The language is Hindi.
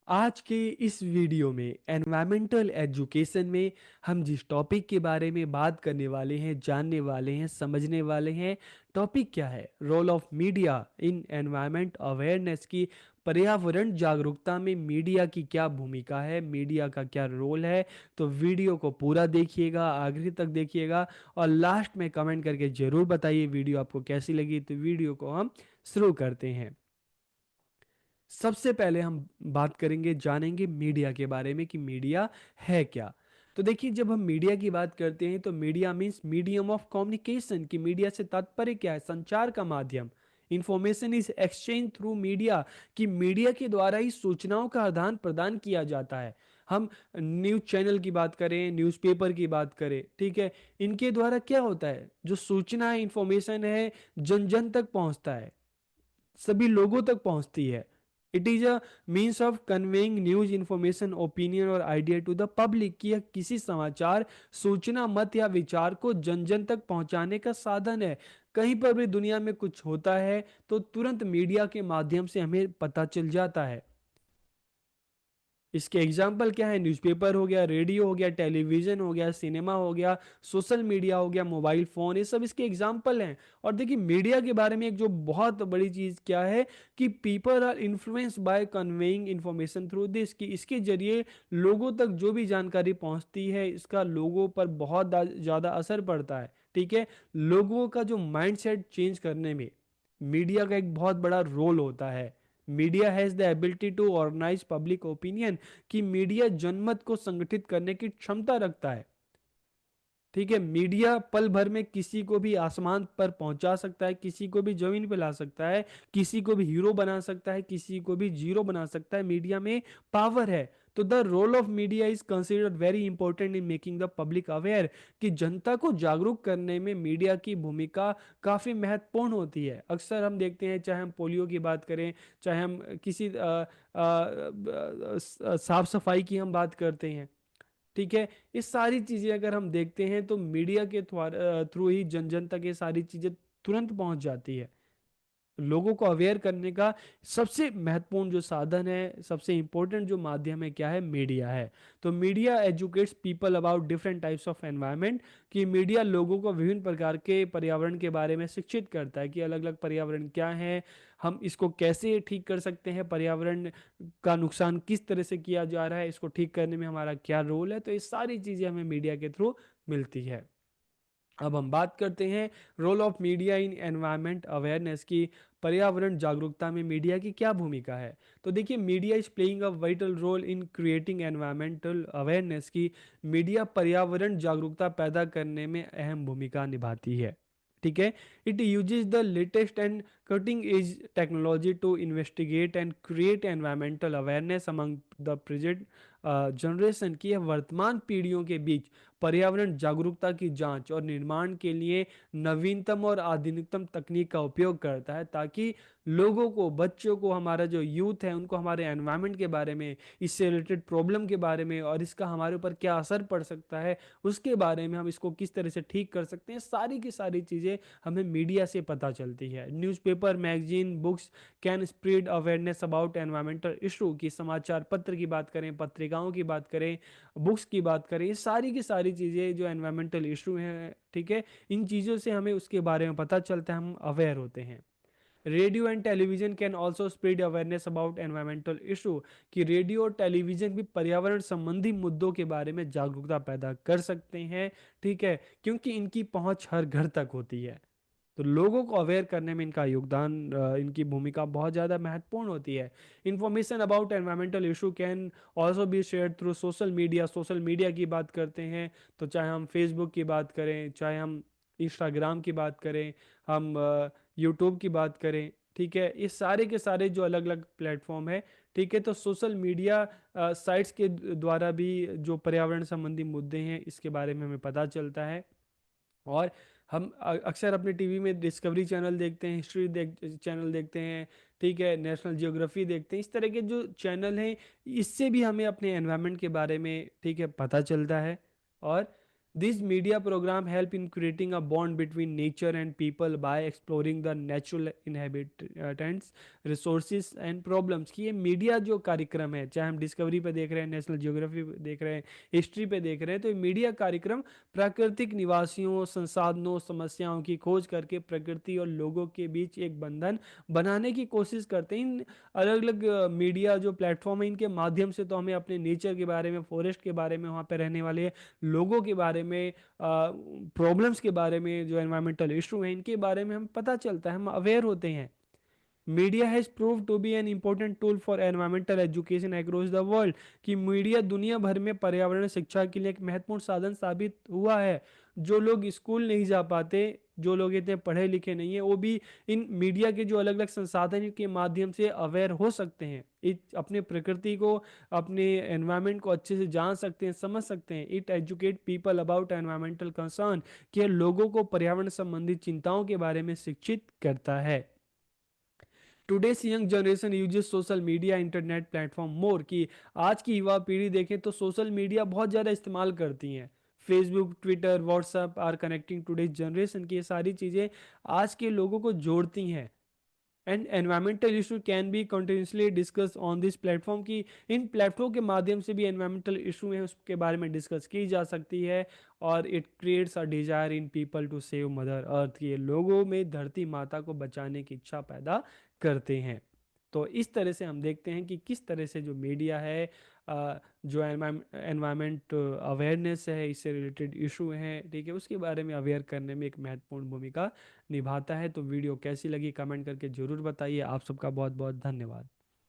आज के इस वीडियो में एनवायरमेंटल एजुकेशन में हम जिस टॉपिक के बारे में बात करने वाले हैं, जानने वाले हैं, समझने वाले हैं, टॉपिक क्या है? Role of media in environment awareness की पर्यावरण जागरूकता में मीडिया की क्या भूमिका है, मीडिया का क्या रोल है। तो वीडियो को पूरा देखिएगा, आखिरी तक देखिएगा और लास्ट में कमेंट करके ज़रूर बताइए वीडियो आपको कैसी लगी। तो वीडियो को हम शुरू करते हैं। सबसे पहले हम बात करेंगे, जानेंगे मीडिया के बारे में कि मीडिया है क्या। तो देखिए, जब हम मीडिया की बात करते हैं तो media means medium of communication. कि मीडिया से तात्पर्य क्या है? संचार का माध्यम। Information is exchange through media. कि मीडिया के द्वारा ही सूचनाओं का आदान प्रदान किया जाता है। हम न्यूज चैनल की बात करें, न्यूज़पेपर की बात करें, ठीक है, इनके द्वारा क्या होता है? जो सूचना है, इंफॉर्मेशन है, जन जन तक पहुंचता है, सभी लोगों तक पहुंचती है। It is a means of conveying news, information, opinion और आइडिया टू द पब्लिक। कि यह किसी समाचार, सूचना, मत या विचार को जन जन तक पहुंचाने का साधन है। कहीं पर भी दुनिया में कुछ होता है तो तुरंत मीडिया के माध्यम से हमें पता चल जाता है। इसके एग्जाम्पल क्या है? न्यूज़पेपर हो गया, रेडियो हो गया, टेलीविजन हो गया, सिनेमा हो गया, सोशल मीडिया हो गया, मोबाइल फोन, ये सब इसके एग्जाम्पल हैं। और देखिए, मीडिया के बारे में एक जो बहुत बड़ी चीज क्या है कि people are influenced by conveying information through this. कि इसके जरिए लोगों तक जो भी जानकारी पहुंचती है, इसका लोगों पर बहुत ज्यादा असर पड़ता है। ठीक है, लोगों का जो माइंडसेट चेंज करने में मीडिया का एक बहुत बड़ा रोल होता है। Media has the ability to organize public opinion. कि मीडिया जनमत को संगठित करने की क्षमता रखता है। ठीक है, मीडिया पल भर में किसी को भी आसमान पर पहुंचा सकता है, किसी को भी जमीन पे ला सकता है, किसी को भी हीरो बना सकता है, किसी को भी जीरो बना सकता है। मीडिया में पावर है। तो the role of media is considered very important in making the public aware. कि जनता को जागरूक करने में मीडिया की भूमिका काफी महत्वपूर्ण होती है। अक्सर हम देखते हैं, चाहे हम पोलियो की बात करें, चाहे हम किसी साफ सफाई की हम बात करते हैं, ठीक है, ये सारी चीजें अगर हम देखते हैं तो मीडिया के थ्रू ही जन जन तक ये सारी चीजें तुरंत पहुंच जाती है। लोगों को अवेयर करने का सबसे महत्वपूर्ण जो साधन है, सबसे इंपॉर्टेंट जो माध्यम है, क्या है? मीडिया है। तो media educates people about different types of environment. कि मीडिया लोगों को विभिन्न प्रकार के पर्यावरण के बारे में शिक्षित करता है कि अलग अलग पर्यावरण क्या है, हम इसको कैसे ठीक कर सकते हैं, पर्यावरण का नुकसान किस तरह से किया जा रहा है, इसको ठीक करने में हमारा क्या रोल है। तो ये सारी चीजें हमें मीडिया के थ्रू मिलती है। अब हम बात करते हैं role of media in environment awareness की। पर्यावरण जागरूकता में मीडिया की क्या भूमिका है? तो देखिए, media is playing a vital role in creating environmental awareness. की मीडिया पर्यावरण जागरूकता पैदा करने में अहम भूमिका निभाती है। ठीक है, it uses the latest and cutting edge technology to investigate and create environmental awareness among the present generation. की यह वर्तमान पीढ़ियों के बीच पर्यावरण जागरूकता की जांच और निर्माण के लिए नवीनतम और आधुनिकतम तकनीक का उपयोग करता है, ताकि लोगों को, बच्चों को, हमारा जो यूथ है उनको हमारे एनवायरनमेंट के बारे में, इससे रिलेटेड प्रॉब्लम के बारे में और इसका हमारे ऊपर क्या असर पड़ सकता है उसके बारे में, हम इसको किस तरह से ठीक कर सकते हैं, सारी की सारी चीज़ें हमें मीडिया से पता चलती है। Newspaper, magazine, books can spread awareness about environmental issue. की समाचार पत्र की बात करें, पत्रिकाओं की बात करें, बुक्स की बात करें, ये सारी की सारी चीज़ें जो एनवायरमेंटल इशू हैं, ठीक है, इन चीज़ों से हमें उसके बारे में पता चलता है, हम अवेयर होते हैं। Radio and television can also spread awareness about environmental issue. कि रेडियो और टेलीविजन भी पर्यावरण संबंधी मुद्दों के बारे में जागरूकता पैदा कर सकते हैं। ठीक है, क्योंकि इनकी पहुंच हर घर तक होती है। तो लोगों को अवेयर करने में इनका योगदान, इनकी भूमिका बहुत ज़्यादा महत्वपूर्ण होती है। Information about environmental issue can also be share through social media. Social media की बात करते हैं तो चाहे हम फेसबुक की बात करें, चाहे हम इंस्टाग्राम की बात करें, हम यूट्यूब की बात करें, ठीक है, ये सारे के सारे जो अलग अलग प्लेटफॉर्म है, ठीक है, तो सोशल मीडिया साइट्स के द्वारा भी जो पर्यावरण संबंधी मुद्दे हैं इसके बारे में हमें पता चलता है। और हम अक्सर अपने टीवी में डिस्कवरी चैनल देखते हैं, हिस्ट्री चैनल देखते हैं, ठीक है, नेशनल जियोग्राफी देखते हैं, इस तरह के जो चैनल हैं, इससे भी हमें अपने एनवायरनमेंट के बारे में, ठीक है, पता चलता है। और These media program help in creating a bond between nature and people by exploring the natural inhabitants, resources and problems. कि ये मीडिया जो कार्यक्रम है, चाहे हम डिस्कवरी पे देख रहे हैं, नेशनल ज्योग्राफी पे देख रहे हैं, हिस्ट्री पे देख रहे हैं, तो ये मीडिया कार्यक्रम प्राकृतिक निवासियों, संसाधनों, समस्याओं की खोज करके प्रकृति और लोगों के बीच एक बंधन बनाने की कोशिश करते हैं। इन अलग अलग मीडिया जो प्लेटफॉर्म है, इनके माध्यम से तो हमें अपने नेचर के बारे में, फॉरेस्ट के बारे में, वहाँ पे रहने वाले लोगों के बारे में, प्रॉब्लम्स के बारे में, जो एनवायरमेंटल इशू हैं इनके बारे में हम पता चलता है, हम अवेयर होते हैं। Media has prove to be an important tool for environmental education across the world. कि मीडिया दुनिया भर में पर्यावरण शिक्षा के लिए एक महत्वपूर्ण साधन साबित हुआ है। जो लोग स्कूल नहीं जा पाते, जो लोग इतने पढ़े लिखे नहीं है, वो भी इन मीडिया के जो अलग अलग संसाधन के माध्यम से अवेयर हो सकते हैं, अपने प्रकृति को, अपने एनवायरमेंट को अच्छे से जान सकते हैं, समझ सकते हैं। It educate people about environmental concern, कि लोगों को पर्यावरण संबंधी चिंताओं के बारे में शिक्षित करता है। Today's young generation uses social media internet platform more. कि आज की युवा पीढ़ी देखें तो सोशल मीडिया बहुत ज़्यादा इस्तेमाल करती हैं। Facebook, Twitter, WhatsApp are connecting today's generation. की ये सारी चीज़ें आज के लोगों को जोड़ती हैं। And environmental issue can be continuously discuss on this platform. की इन प्लेटफॉर्म के माध्यम से भी एनवायरमेंटल इशू है उसके बारे में डिस्कस की जा सकती है। और it creates a desire in people to save mother earth. के लोगों में धरती माता को बचाने की इच्छा पैदा करते हैं। तो इस तरह से हम देखते हैं कि किस तरह से जो मीडिया है, जो एनवायरमेंट अवेयरनेस है, इससे रिलेटेड इशू हैं, ठीक है, उसके बारे में अवेयर करने में एक महत्वपूर्ण भूमिका निभाता है। तो वीडियो कैसी लगी कमेंट करके ज़रूर बताइए। आप सबका बहुत बहुत धन्यवाद।